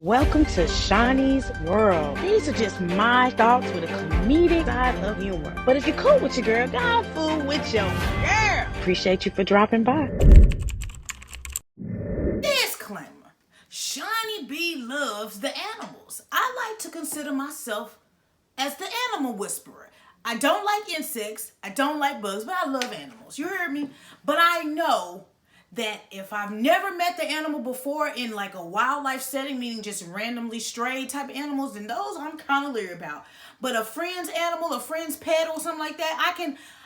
Welcome to Shaunie's World. These are just my thoughts with a comedic side of humor. But if you're cool with your girl, go fool with your girl. Appreciate you for dropping by. Disclaimer. Shaunie B loves the animals. I like to consider myself as the animal whisperer. I don't like insects, I don't like bugs, but I love animals. You heard me? But I know that if I've never met the animal before in like a wildlife setting, meaning just randomly stray type animals, then those I'm kind of leery about. But a friend's animal, a friend's pet or something like that,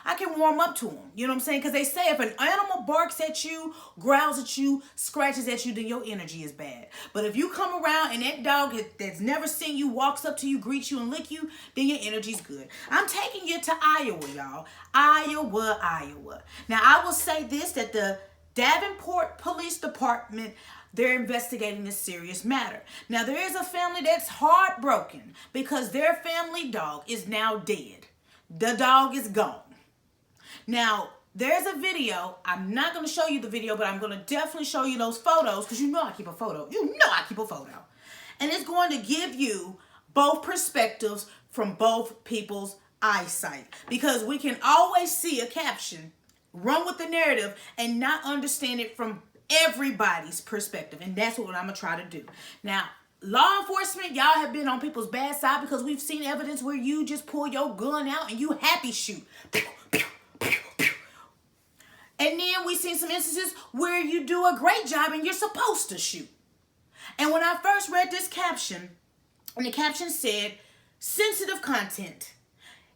I can warm up to them. You know what I'm saying? Because they say if an animal barks at you, growls at you, scratches at you, then your energy is bad. But if you come around and that dog that's never seen you walks up to you, greets you, and lick you, then your energy's good. I'm taking you to Iowa, y'all. Iowa. Now, I will say this, that the Davenport Police Department, they're investigating this serious matter. Now, there is a family that's heartbroken because their family dog is now dead. The dog is gone. Now, there's a video. I'm not going to show you the video, but I'm going to definitely show you those photos because you know I keep a photo. And it's going to give you both perspectives from both people's eyesight because we can always see a caption, run with the narrative, and not understand it from everybody's perspective. And that's what I'm going to try to do. Now, law enforcement, y'all have been on people's bad side because we've seen evidence where you just pull your gun out and you happy shoot. And then we've seen some instances where you do a great job and you're supposed to shoot. And when I first read this caption, and the caption said, sensitive content,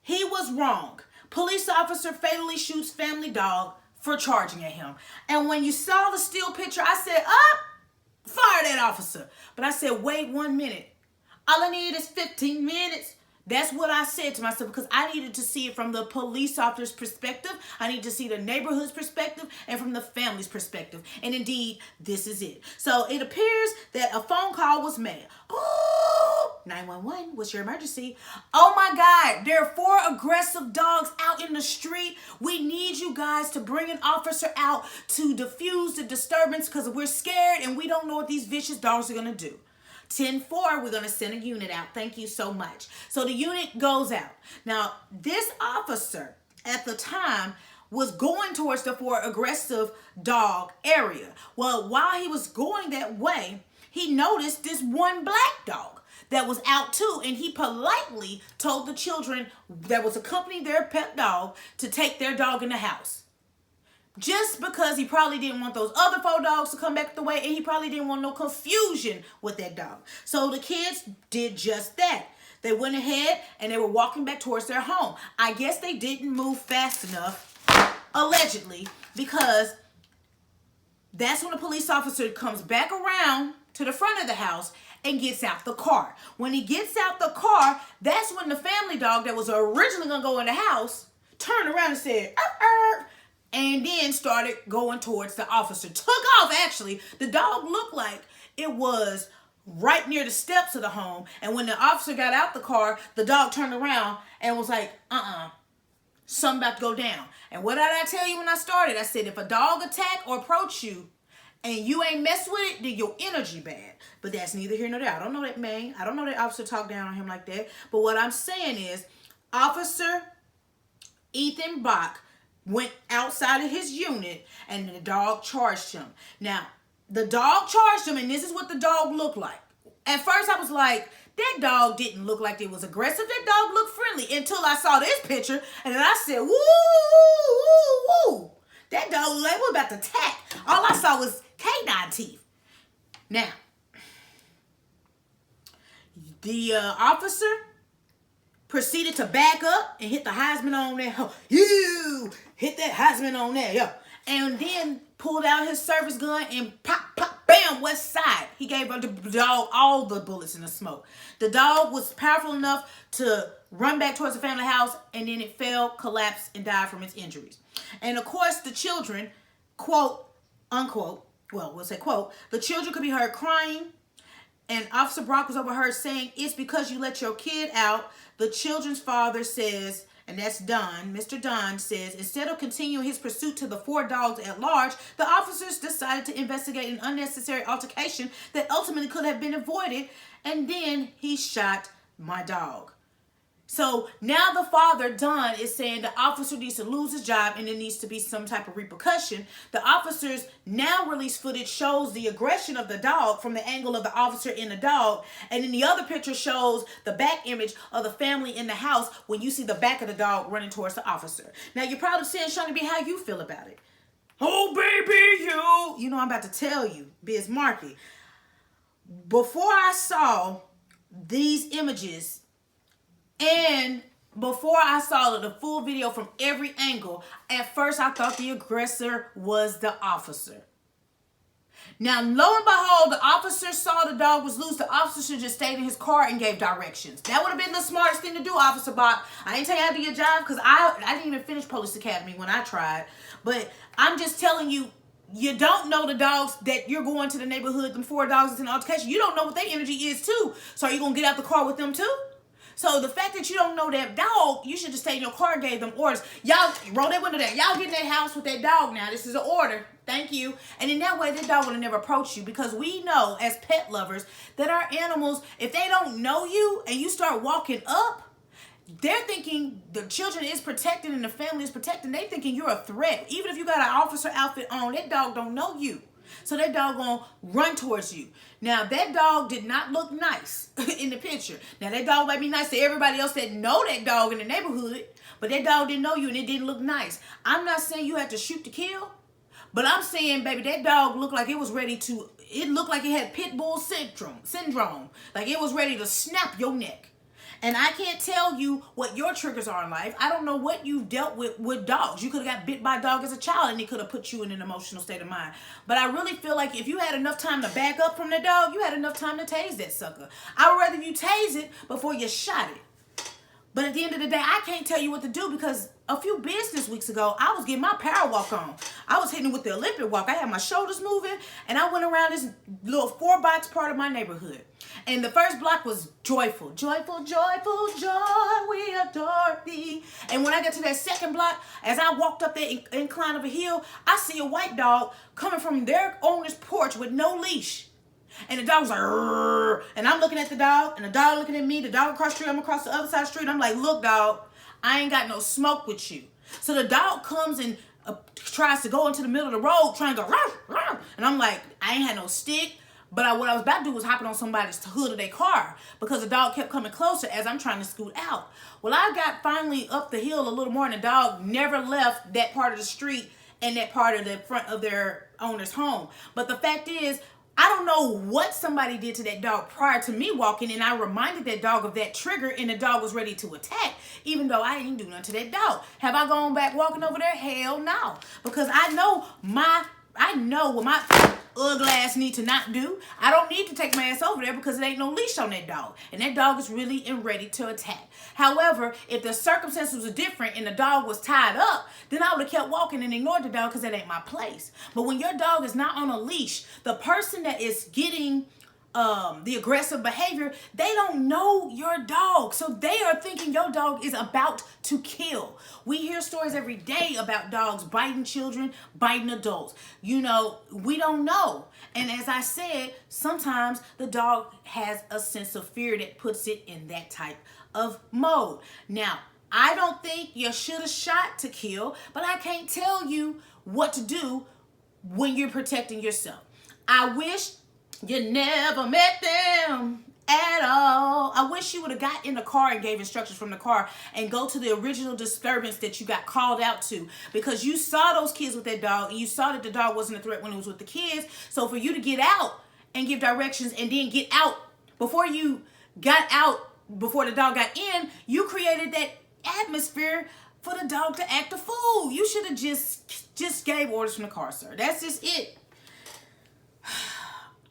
he was wrong. Police officer fatally shoots family dog for charging at him. And when you saw the still picture, I said, fire that officer. But I said, wait 1 minute. All I need is 15 minutes. That's what I said to myself because I needed to see it from the police officer's perspective. I need to see the neighborhood's perspective and from the family's perspective. And indeed, this is it. So it appears that a phone call was made. Oh, 911, what's your emergency? Oh my God, there are 4 aggressive dogs out in the street. We need you guys to bring an officer out to diffuse the disturbance because we're scared and we don't know what these vicious dogs are going to do. 10-4, we're going to send a unit out. Thank you so much. So the unit goes out. Now, this officer at the time was going towards the 4 aggressive dog area. Well, while he was going that way, he noticed this one black dog that was out too. And he politely told the children that was accompanying their pet dog to take their dog in the house. Just because he probably didn't want those other 4 dogs to come back the way, and he probably didn't want no confusion with that dog. So the kids did just that. They went ahead and they were walking back towards their home. I guess they didn't move fast enough, allegedly, because that's when the police officer comes back around to the front of the house and gets out the car. When he gets out the car, that's when the family dog that was originally going to go in the house turned around and said, and then started going towards the officer. Took off, actually. The dog looked like it was right near the steps of the home. And when the officer got out the car, the dog turned around and was like, something about to go down. And what did I tell you when I started? I said, if a dog attack or approach you and you ain't mess with it, then your energy bad. But that's neither here nor there. I don't know that man. I don't know that officer talked down on him like that. But what I'm saying is, Officer Ethan Bock went outside of his unit and the dog charged him. Now, the dog charged him, and this is what the dog looked like. At first, I was like, that dog didn't look like it was aggressive. That dog looked friendly until I saw this picture, and then I said, woo, woo, woo. That dog looked like we were about to attack. All I saw was canine teeth. Now, the officer proceeded to back up and hit the Heisman on there. You hit that Heisman on there, yeah. And then pulled out his service gun and pop, pop, bam, west side. He gave the dog all the bullets in the smoke. The dog was powerful enough to run back towards the family house, and then it fell, collapsed, and died from its injuries. And of course, the children, quote, unquote, well, we'll say quote, the children could be heard crying, and Officer Brock was overheard saying, it's because you let your kid out. The children's father says, and that's Dunn, Mr. Dunn, says, instead of continuing his pursuit to the 4 dogs at large, the officers decided to investigate an unnecessary altercation that ultimately could have been avoided, and then he shot my dog. So now the father, Dunn, is saying the officer needs to lose his job and there needs to be some type of repercussion. The officers now released footage shows the aggression of the dog from the angle of the officer and the dog. And then the other picture shows the back image of the family in the house when you see the back of the dog running towards the officer. Now you're probably saying, Shaunie B, how you feel about it? Oh, baby, you know I'm about to tell you, Biz Markie. Before I saw these images, and before I saw the full video from every angle, at first I thought the aggressor was the officer. Now, lo and behold, the officer saw the dog was loose. The officer should just stayed in his car and gave directions. That would have been the smartest thing to do, Officer Bock. I ain't tell you how to do your job because I didn't even finish Police Academy when I tried. But I'm just telling you, you don't know the dogs that you're going to the neighborhood, them 4 dogs that's in an altercation. You don't know what their energy is too. So are you going to get out the car with them too? So the fact that you don't know that dog, you should just stay in your car and gave them orders. Y'all, roll that window down. Y'all get in that house with that dog now. This is an order. Thank you. And in that way, that dog would have never approached you because we know as pet lovers that our animals, if they don't know you and you start walking up, they're thinking the children is protected and the family is protected. They thinking you're a threat. Even if you got an officer outfit on, that dog don't know you. So that dog gonna run towards you. Now that dog did not look nice in the picture. Now that dog might be nice to everybody else that know that dog in the neighborhood, but that dog didn't know you and it didn't look nice. I'm not saying you had to shoot to kill, but I'm saying, baby, that dog looked like it was ready to, it looked like it had pit bull syndrome. Like it was ready to snap your neck. And I can't tell you what your triggers are in life. I don't know what you've dealt with dogs. You could have got bit by a dog as a child and it could have put you in an emotional state of mind. But I really feel like if you had enough time to back up from the dog, you had enough time to tase that sucker. I would rather you tase it before you shot it. But at the end of the day, I can't tell you what to do because a few business weeks ago, I was getting my power walk on. I was hitting with the Olympic walk. I had my shoulders moving and I went around this little 4-box part of my neighborhood. And the first block was joyful. Joyful, joyful, joy, we adore thee. And when I got to that second block, as I walked up that incline of a hill, I see a white dog coming from their owner's porch with no leash. And the dog was like, "Rrr." And I'm looking at the dog, and the dog looking at me. The dog across the street, I'm across the other side of the street. I'm like, look, dog, I ain't got no smoke with you. So the dog comes and tries to go into the middle of the road, trying to go, "Rrr, rrr." And I'm like, I ain't had no stick. But what I was about to do was hopping on somebody's hood of their car because the dog kept coming closer as I'm trying to scoot out. Well, I got finally up the hill a little more, and the dog never left that part of the street and that part of the front of their owner's home. But the fact is, I don't know what somebody did to that dog prior to me walking, and I reminded that dog of that trigger, and the dog was ready to attack, even though I didn't do nothing to that dog. Have I gone back walking over there? Hell no. Because I know what my ugly ass need to not do. I don't need to take my ass over there because it ain't no leash on that dog. And that dog is really and ready to attack. However, if the circumstances were different and the dog was tied up, then I would have kept walking and ignored the dog because that ain't my place. But when your dog is not on a leash, the person that is getting the aggressive behavior, they don't know your dog. So they are thinking your dog is about to kill. We hear stories every day about dogs biting children, biting adults. You know, we don't know. And as I said, sometimes the dog has a sense of fear that puts it in that type of mode. Now, I don't think you should have shot to kill, but I can't tell you what to do when you're protecting yourself. I wish you never met them at all. I wish you would have got in the car and gave instructions from the car and go to the original disturbance that you got called out to, because you saw those kids with that dog and you saw that the dog wasn't a threat when it was with the kids. So for you to get out and give directions and then get out before you got out, before the dog got in, you created that atmosphere for the dog to act a fool. You should have just gave orders from the car, sir. That's just it.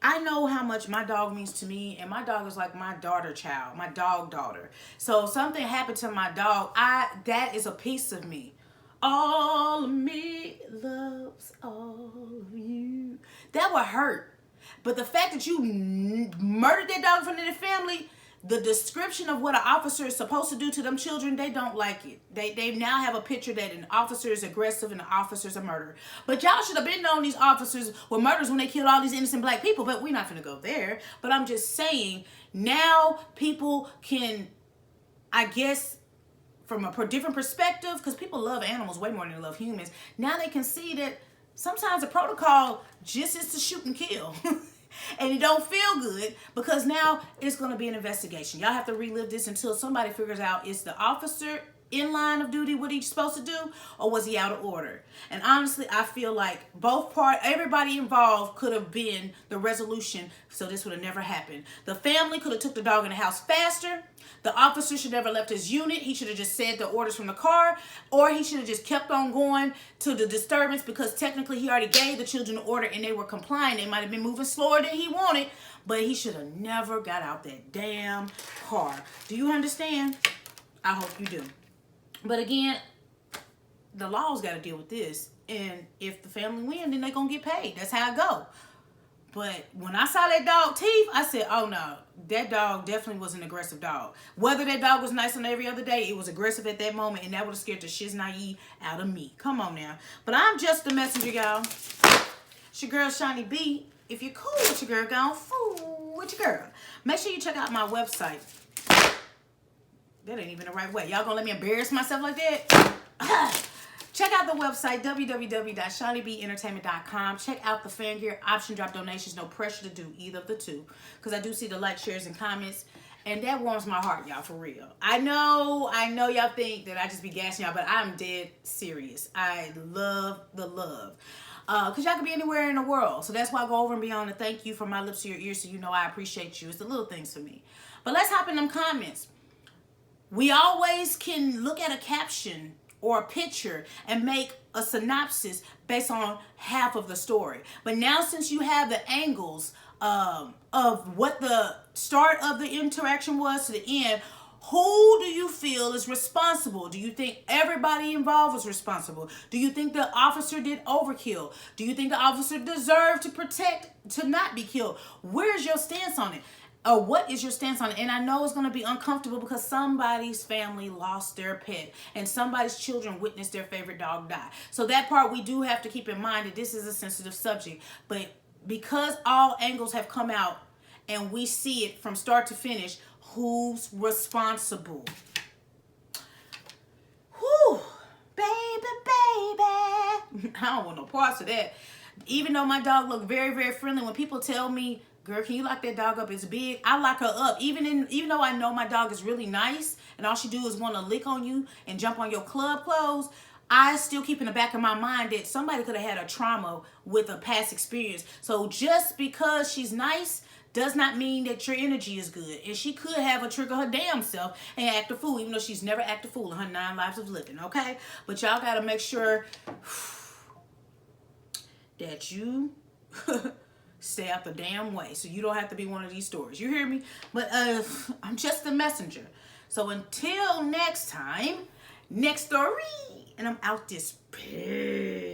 I know how much my dog means to me, and my dog is like my daughter child, my dog daughter. So if something happened to my dog, that is a piece of me. All of me loves all of you. That would hurt. But the fact that you murdered that dog in front of the family, the description of what an officer is supposed to do to them children, they don't like it. They now have a picture that an officer is aggressive and an officer is a murderer. But y'all should have been known these officers were murderers when they killed all these innocent black people. But we're not going to go there. But I'm just saying, now people can, I guess, from a different perspective, because people love animals way more than they love humans. Now they can see that sometimes the protocol just is to shoot and kill. And it don't feel good, because now it's going to be an investigation. Y'all have to relive this until somebody figures out, is the officer in line of duty what he's supposed to do, or was he out of order? And honestly, I feel like everybody involved could have been the resolution, so this would have never happened. The family could have took the dog in the house faster. The officer should never left his unit. He should have just said the orders from the car, or he should have just kept on going to the disturbance, because technically he already gave the children the order and they were complying. They might have been moving slower than he wanted, but he should have never got out that damn car. Do you understand? I hope you do. But again, the law's got to deal with this. And if the family win, then they're going to get paid. That's how it go. But when I saw that dog teeth, I said, oh no, that dog definitely was an aggressive dog. Whether that dog was nice on every other day, it was aggressive at that moment, and that would have scared the shiznai out of me. Come on now. But I'm just the messenger, y'all. It's your girl, Shaunie B. If you're cool with your girl, go on fool with your girl. Make sure you check out my website. That ain't even the right way. Y'all gonna let me embarrass myself like that? Check out the website, www.shauniebeentertainment.com. Check out the fan gear, option drop donations. No pressure to do either of the two, because I do see the like, shares, and comments, and that warms my heart, y'all, for real. I know y'all think that I just be gassing y'all, but I'm dead serious. I love the love. Because y'all can be anywhere in the world. So that's why I go over and beyond and thank you from my lips to your ears, so you know I appreciate you. It's the little things for me. But let's hop in them comments. We always can look at a caption or a picture and make a synopsis based on half of the story. But now, since you have the angles of what the start of the interaction was to the end, who do you feel is responsible? Do you think everybody involved was responsible? Do you think the officer did overkill? Do you think the officer deserved to protect, to not be killed? Where's your stance on it? Or what is your stance on it? And I know it's going to be uncomfortable, because somebody's family lost their pet and somebody's children witnessed their favorite dog die. So that part we do have to keep in mind, that this is a sensitive subject. But because all angles have come out and we see it from start to finish, who's responsible? Whew, baby. I don't want no parts of that. Even though my dog looked very, very friendly, when people tell me, girl, can you lock that dog up? It's big. I lock her up. Even though I know my dog is really nice and all she do is want to lick on you and jump on your club clothes, I still keep in the back of my mind that somebody could have had a trauma with a past experience. So just because she's nice does not mean that your energy is good. And she could have a trigger her damn self and act a fool, even though she's never acted a fool in her 9 lives of living, okay? But y'all got to make sure that you stay out the damn way, so you don't have to be one of these stories. You hear me? But I'm just the messenger. So until next time, next story, and I'm out this pig.